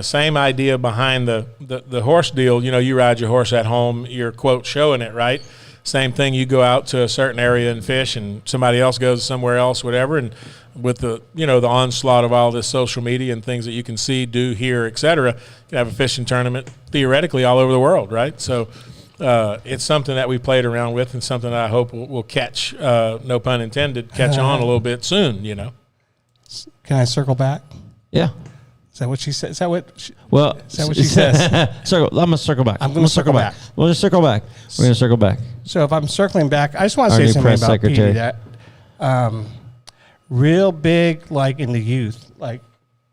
Same idea behind the horse deal. You ride your horse at home, you're, quote, showing it, right? Same thing, you go out to a certain area and fish, and somebody else goes somewhere else, whatever, and with the onslaught of all this social media and things that you can see, do, hear, et cetera, you can have a fishing tournament theoretically all over the world, right? So it's something that we played around with and something that I hope will catch, no pun intended, catch on a little bit soon, Can I circle back? Yeah. Is that what she said? Is that what she says? I'm going to circle back. I'm going to circle back. We're going to circle back. We're going to circle back. So if I'm circling back, I just want to say something about Petey, that real big, like in the youth, like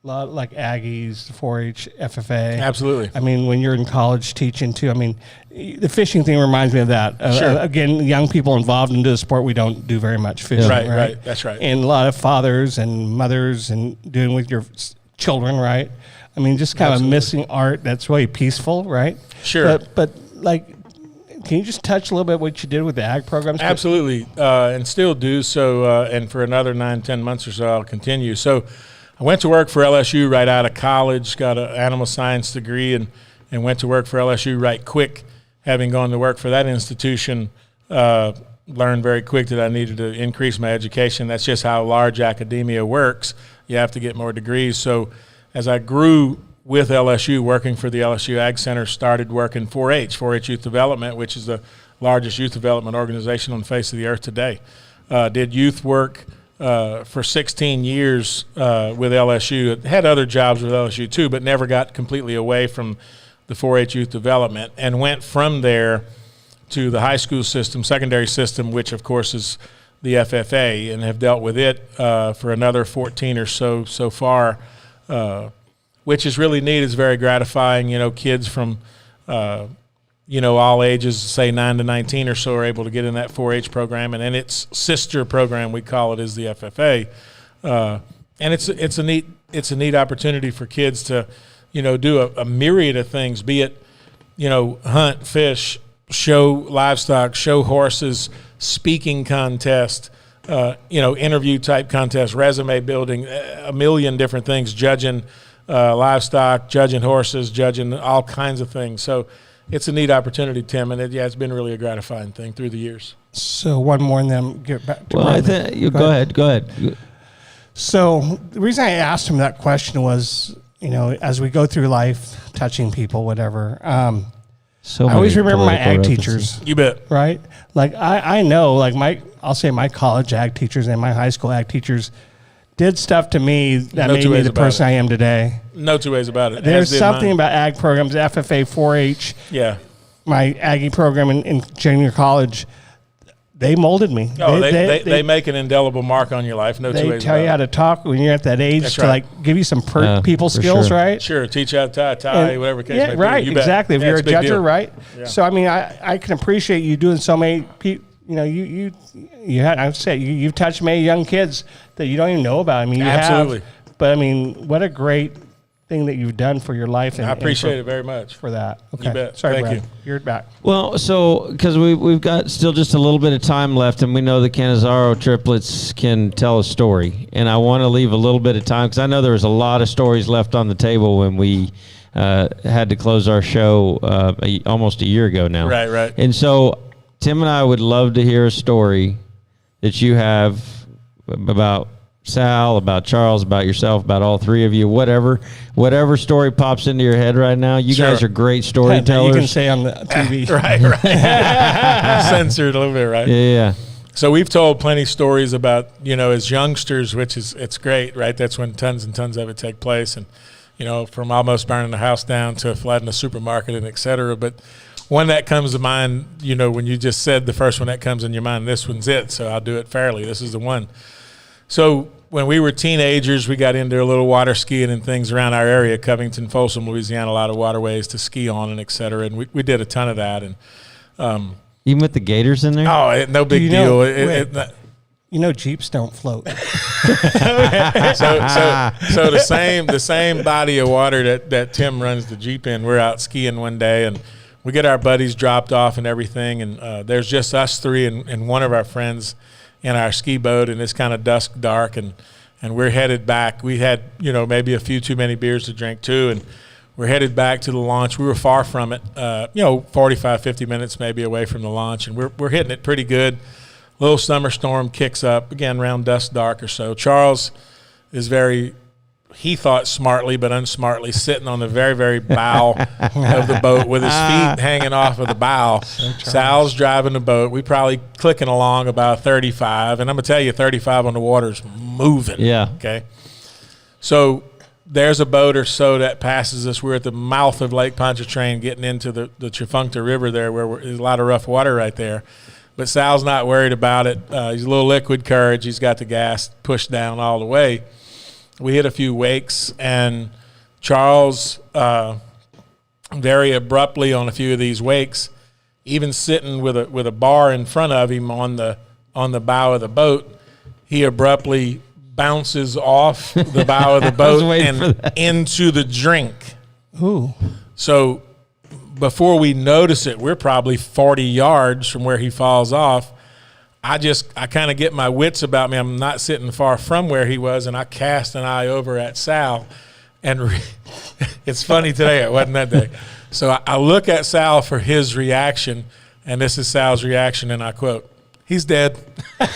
Aggies, 4-H, FFA. Absolutely. I mean, when you're in college teaching too, I mean, the fishing thing reminds me of that. Sure. Again, young people involved into the sport, we don't do very much fishing. Right. That's right. And a lot of fathers and mothers and doing with your children, right? I mean, just kind of missing art that's really peaceful, right? Sure. But can you just touch a little bit what you did with the ag programs? Absolutely, and still do so, and for another 9-10 months or so, I'll continue. So I went to work for LSU right out of college, got an animal science degree, and went to work for LSU right quick, having gone to work for that institution learned very quick that I needed to increase my education. That's just how large academia works. You have to get more degrees. So as I grew with LSU, working for the LSU Ag Center, started working 4-H Youth Development, which is the largest youth development organization on the face of the earth today. Did youth work for 16 years with LSU. Had other jobs with LSU too, but never got completely away from the 4-H youth development, and went from there to the high school system, secondary system, which of course is the FFA, and have dealt with it for another 14 or so far, which is really neat. It's very gratifying. You know, kids from all ages, say 9 to 19 or so, are able to get in that 4-H program, and then its sister program, we call it, is the FFA, and it's a neat opportunity for kids to, do a myriad of things, be it, hunt, fish, show livestock, show horses, speaking contest, interview type contest, resume building, a million different things, judging livestock, judging horses, judging all kinds of things. So it's a neat opportunity, Tim, and it's been really a gratifying thing through the years. So one more and then get back to Go ahead. So the reason I asked him that question was, as we go through life, touching people, whatever, I always remember my ag teachers. You bet. Right? Like I know, like I'll say my college ag teachers and my high school ag teachers did stuff to me that made me the person I am today. No two ways about it. There's something about ag programs, FFA, 4-H. Yeah. My Aggie program in junior college, they molded me. Oh, they make an indelible mark on your life. No two ways about it. They tell you how to talk when you're at that age. That's to right. give you some people skills, sure. right? Sure, teach you how to tie, whatever case may be. Right, You bet. exactly. If Yeah, you're a it's big judger, deal. right? Yeah. So, I mean, I can appreciate you doing so many people. You've touched many young kids that you don't even know about. I mean, you Absolutely. have. But, I mean, what a great thing that you've done for your life. And I appreciate it very much. For that. Okay. You bet. Sorry, Thank Brad. you. You're back. Well, so because we've got still just a little bit of time left, and we know the Cannizzaro triplets can tell a story, and I want to leave a little bit of time because I know there was a lot of stories left on the table when we had to close our show almost a year ago now. Right. And so Tim and I would love to hear a story that you have about Sal, about Charles, about yourself, about all three of you, whatever story pops into your head right now. You guys are great storytellers. You can say on the TV. right. Censored a little bit, right? Yeah. So we've told plenty of stories about, as youngsters, which is, it's great, right? That's when tons and tons of it take place. And, from almost burning the house down to flooding the supermarket and et cetera. But one that comes to mind, when you just said the first one that comes in your mind, this one's it. So I'll do it fairly. This is the one. So when we were teenagers, we got into a little water skiing and things around our area, Covington, Folsom, Louisiana, a lot of waterways to ski on and et cetera. And we did a ton of that. And even with the gators in there? Oh, no big deal. Jeeps don't float. So the same body of water that Tim runs the Jeep in, we're out skiing one day, and we get our buddies dropped off and everything, and there's just us three and one of our friends in our ski boat, and it's kind of dusk dark, and we're headed back. We had maybe a few too many beers to drink too, and we're headed back to the launch. We were far from it, 45, 50 minutes maybe away from the launch, and we're hitting it pretty good. Little summer storm kicks up, again, around dusk dark or so. Charles is he thought smartly but unsmartly, sitting on the very, very bow of the boat with his feet hanging off of the bow. Sal's driving the boat. We probably clicking along about 35, and I'm going to tell you, 35 on the water's moving. Yeah. Okay. So there's a boat or so that passes us. We're at the mouth of Lake Pontchartrain getting into the Tchefuncte River there, where there's a lot of rough water right there. But Sal's not worried about it. He's a little liquid courage. He's got the gas pushed down all the way. We hit a few wakes, and Charles, very abruptly on a few of these wakes, even sitting with a bar in front of him on the bow of the boat, he abruptly bounces off the bow of the boat and into the drink. Ooh. So before we notice it, we're probably 40 yards from where he falls off. I kind of get my wits about me. I'm not sitting far from where he was, and I cast an eye over at Sal. And it's funny today, it wasn't that day. So I look at Sal for his reaction, and this is Sal's reaction, and I quote, he's dead. And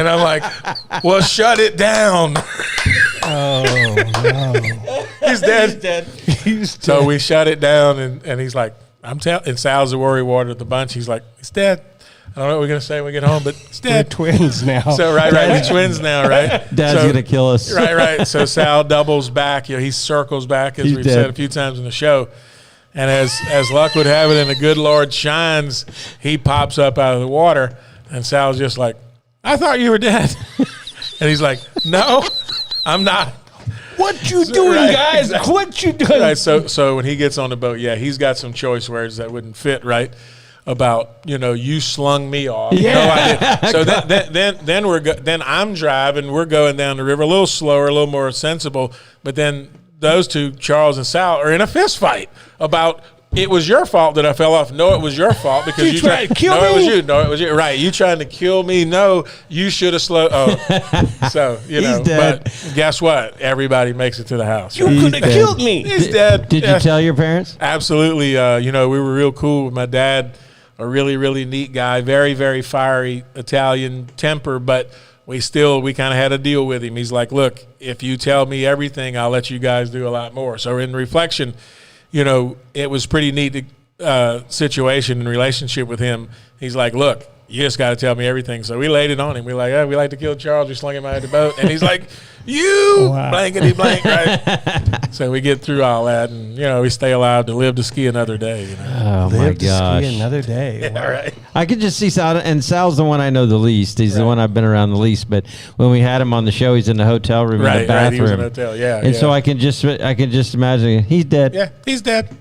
I'm like, well, shut it down. Oh, no. He's dead. He's dead. So we shut it down, and he's like, and Sal's the worry ward of the bunch. He's like, he's dead. I don't know what we're going to say when we get home, but he's dead. We're twins now. So, right, we're twins now, right? Dad's going to kill us. Right. So Sal doubles back. He circles back, as we've said a few times in the show. And as luck would have it, and the good Lord shines, he pops up out of the water, and Sal's just like, I thought you were dead. And he's like, no, I'm not. What you doing, guys? What you doing? Right. So when he gets on the boat, he's got some choice words that wouldn't fit, right? About, you slung me off. Yeah. No, I didn't. So then I'm driving. We're going down the river a little slower, a little more sensible. But then those two, Charles and Sal, are in a fist fight about it was your fault that I fell off. No, it was your fault because you tried to kill me. It was you. No, it was you. Right. You trying to kill me. No, you should have slowed. Oh, so, He's dead. But guess what? Everybody makes it to the house. You could have killed me. He's dead. Did you tell your parents? Absolutely. We were real cool with my dad. A really, really neat guy, very, very fiery Italian temper, but we kind of had a deal with him. He's like, look, if you tell me everything, I'll let you guys do a lot more. So in reflection, it was pretty neat situation and relationship with him. He's like, look, you just got to tell me everything. So we laid it on him. We're like, we like to kill Charles. We slung him out of the boat. And he's like, blankety blank, right? So we get through all that, and, we stay alive to live to ski another day. Oh, my gosh. Ski another day. Yeah, right. I could just see Sal, and Sal's the one I know the least. He's the one I've been around the least. But when we had him on the show, he's in the hotel room in the bathroom. Right, he was in the hotel, And so I can just imagine he's dead. Yeah, he's dead.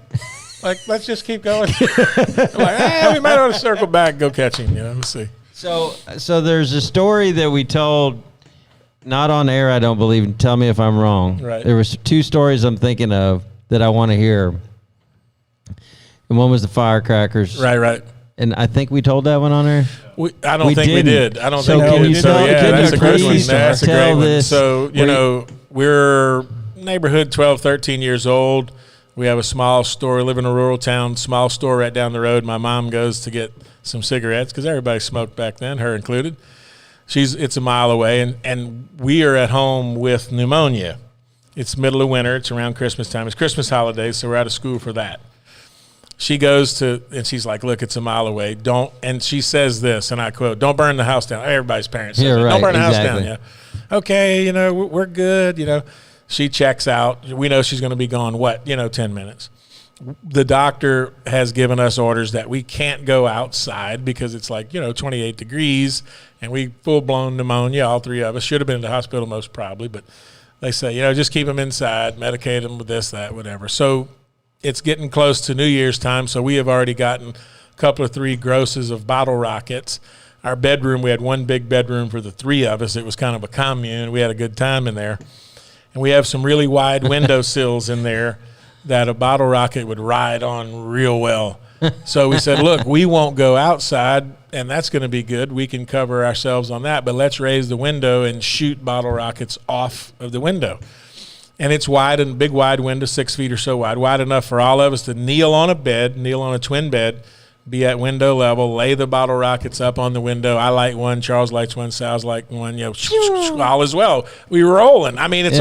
Like, let's just keep going. We might ought to circle back and go catch him. We'll see. So there's a story that we told, not on air, I don't believe, and tell me if I'm wrong. Right. There was two stories I'm thinking of that I want to hear. And one was the firecrackers. Right. And I think we told that one on air. I don't think we did. Can you tell, that's a great one. That's a great one. This. So, we're neighborhood 12, 13 years old. We have a small store, live in a rural town, small store right down the road. My mom goes to get some cigarettes because everybody smoked back then, her included. It's a mile away, and we are at home with pneumonia. It's middle of winter. It's around Christmas time. It's Christmas holidays, so we're out of school for that. She goes and she's like, look, it's a mile away. And she says this, and I quote, don't burn the house down. Everybody's parents say don't burn the house down. Yeah. Okay, we're good, She checks out. We know she's going to be gone, 10 minutes. The doctor has given us orders that we can't go outside because it's 28 degrees, and we full-blown pneumonia, all three of us. Should have been in the hospital most probably, but they say, just keep them inside, medicate them with this, that, whatever. So it's getting close to New Year's time, so we have already gotten a couple of 3 grosses of bottle rockets. Our bedroom, we had one big bedroom for the 3 of us. It was kind of a commune. We had a good time in there. And we have some really wide window sills in there that a bottle rocket would ride on real well. So we said, look, we won't go outside, and that's going to be good. We can cover ourselves on that, but let's raise the window and shoot bottle rockets off of the window. And it's wide, and big wide window, 6 feet or so wide enough for all of us to kneel on a twin bed, be at window level, lay the bottle rockets up on the window. I light one, Charles lights one, Sal's light one, all as well. We were rolling. I mean, it's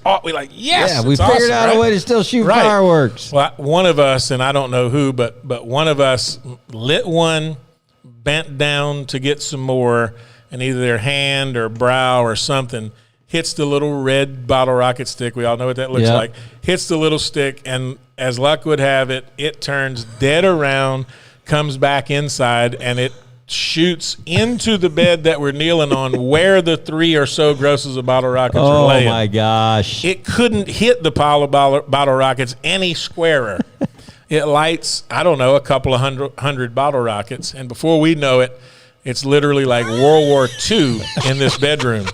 all, we yes. Yeah, we figured out a way to still shoot fireworks. Well, one of us, and I don't know who, but one of us lit one, bent down to get some more, and either their hand or brow or something hits the little red bottle rocket stick. We all know what that looks like. Hits the little stick, and as luck would have it, it turns dead around, comes back inside, and it shoots into the bed that we're kneeling on where the 3 or so grosses of bottle rockets are laying. Oh, my gosh. It couldn't hit the pile of bottle rockets any squarer. It lights, I don't know, a couple of hundred bottle rockets, and before we know it, it's literally like World War II in this bedroom.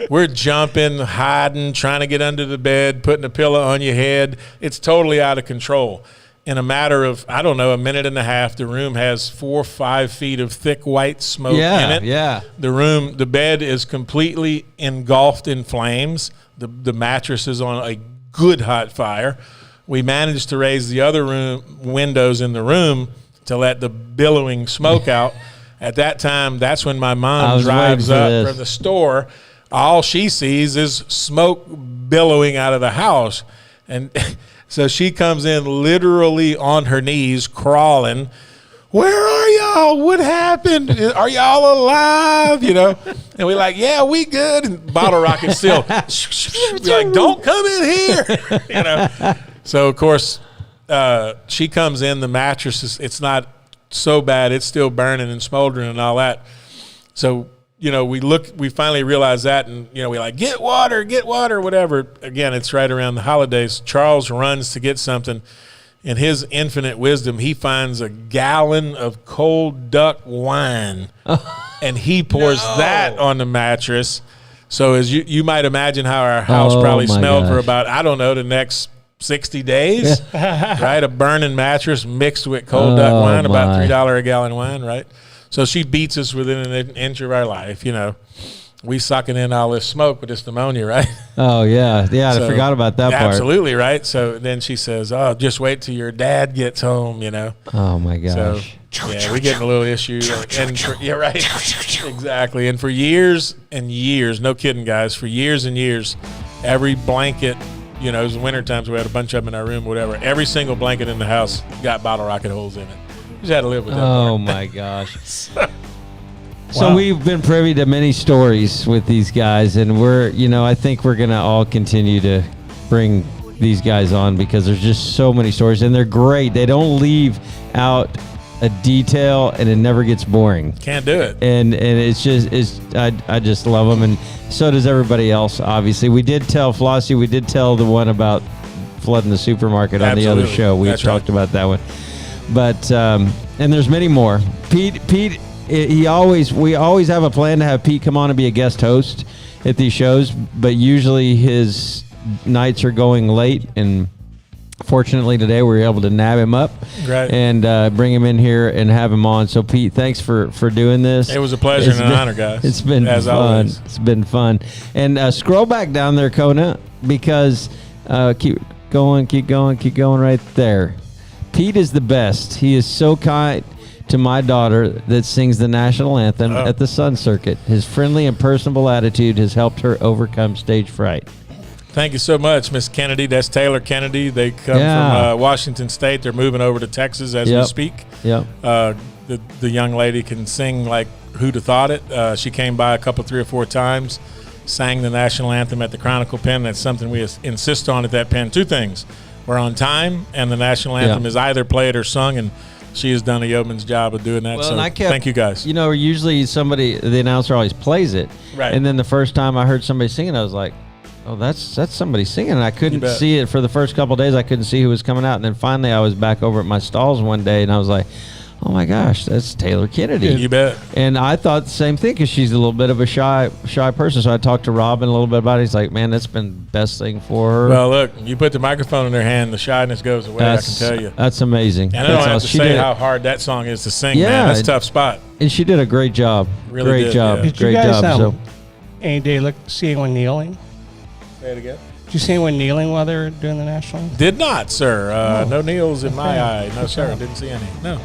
We're jumping, hiding, trying to get under the bed, putting a pillow on your head. It's totally out of control. In a matter of, I don't know, a minute and a half, the room has 4 or 5 feet of thick white smoke in it. Yeah. The bed is completely engulfed in flames. The mattress is on a good hot fire. We managed to raise the other windows in the room to let the billowing smoke out. At that time, that's when my mom drives up from the store. All she sees is smoke billowing out of the house. And so she comes in literally on her knees, crawling. Where are y'all? What happened? Are y'all alive? You know? And we're like, yeah, we good. And Bottle Rocket still, we're like, don't come in here. You know? So, of course, she comes in, the mattress it's not so bad. It's still burning and smoldering and all that. So, you know, we finally realize that, and, you know, we like, get water, whatever. Again, it's right around the holidays. Charles runs to get something. In his infinite wisdom, he finds a gallon of cold duck wine, and he pours that on the mattress. So as you might imagine how our house probably smelled for about, I don't know, the next 60 days, right? A burning mattress mixed with cold duck wine, about $3 a gallon wine, right? So she beats us within an inch of our life, you know. We sucking in all this smoke with this pneumonia, right? Oh, yeah. Yeah, so, I forgot about that part. Absolutely, right? So then she says, oh, just wait till your dad gets home, you know. Oh, my gosh. So, yeah, we getting a little issue. Yeah, right. Exactly. And for years and years, no kidding, guys, for years and years, every blanket, you know, it was winter times, we had a bunch of them in our room, whatever. Every single blanket in the house got Bottle Rocket holes in it. You just had to live with that. Oh, my gosh. So we've been privy to many stories with these guys, and I think we're going to all continue to bring these guys on because there's just so many stories, and they're great. They don't leave out a detail, and it never gets boring. Can't do it. And I just love them, and so does everybody else, obviously. We did tell Flossie, we did tell the one about flooding the supermarket on the other show. We talked about that one. But, and there's many more. Pete, we always have a plan to have Pete come on and be a guest host at these shows, but usually his nights are going late, and fortunately today we were able to nab him up and bring him in here and have him on. So Pete, thanks for doing this. It was a pleasure and an honor, guys. It's been as fun. Always. It's been fun. And scroll back down there, Kona, because keep going right there. Pete is the best. He is so kind to my daughter that sings the national anthem at the Sun Circuit. His friendly and personable attitude has helped her overcome stage fright. Thank you so much, Miss Kennedy. That's Taylor Kennedy. They come from Washington State. They're moving over to Texas as we speak. Yep. The young lady can sing like who'd have thought it. She came by 3 or 4 times, sang the national anthem at the Chronicle Pen. That's something we insist on at that pen. 2 things. We're on time, and the national anthem is either played or sung, and she has done a yeoman's job of doing that. Well, so thank you, guys. You know, usually the announcer always plays it. Right. And then the first time I heard somebody singing, I was like, oh, that's somebody singing. And I couldn't see it for the first couple of days. I couldn't see who was coming out. And then finally I was back over at my stalls one day, and I was like, oh, my gosh, that's Taylor Kennedy. You bet. And I thought the same thing because she's a little bit of a shy person. So I talked to Robin a little bit about it. He's like, man, that's been the best thing for her. Well, look, you put the microphone in her hand, the shyness goes away, I can tell you. That's amazing. And I don't have to say how hard that song is to sing, man. That's a tough spot. And she did a great job. Really great job. Yeah. Did you guys any day see anyone kneeling? Say it again. Did you see anyone kneeling while they were doing the national? Did not, sir. No kneels in my eye. No, sir. Didn't see any. No.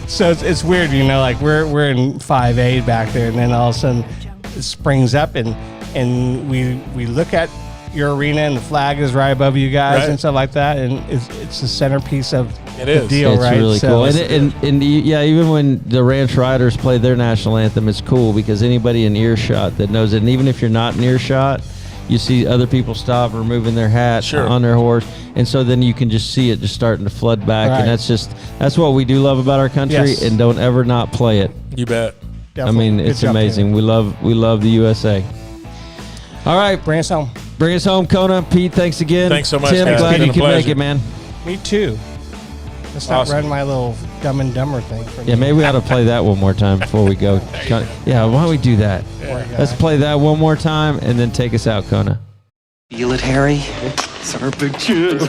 So it's weird, you know, like we're in 5A back there, and then all of a sudden it springs up, and we look at your arena, and the flag is right above you guys and stuff like that, and it's the centerpiece of the deal, it's right? Really cool. And even when the Ranch Riders play their national anthem, it's cool because anybody in earshot that knows it, and even if you're not in earshot, you see other people stop removing their hat on their horse, and so then you can just see it just starting to flood back, and that's what we do love about our country, and don't ever not play it. You bet. Definitely. I mean, it's amazing. We love the USA. All right, bring us home. Bring us home, Kona. Pete, thanks again. Thanks so much, Tim, guys. glad you could make it, man. Me too. Let's not run my little Dumb and Dumber thing. Yeah, maybe we ought to play that one more time before we go. Yeah, why don't we do that? Let's play that one more time and then take us out, Kona. Feel it, Harry? It's our big chance.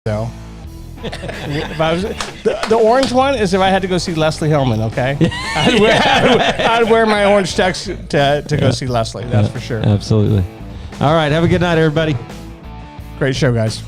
So If I was the orange one is if I had to go see Leslie Hillman. Okay, I'd wear my orange tux to go see Leslie. That's for sure. Absolutely. All right. Have a good night, everybody. Great show, guys.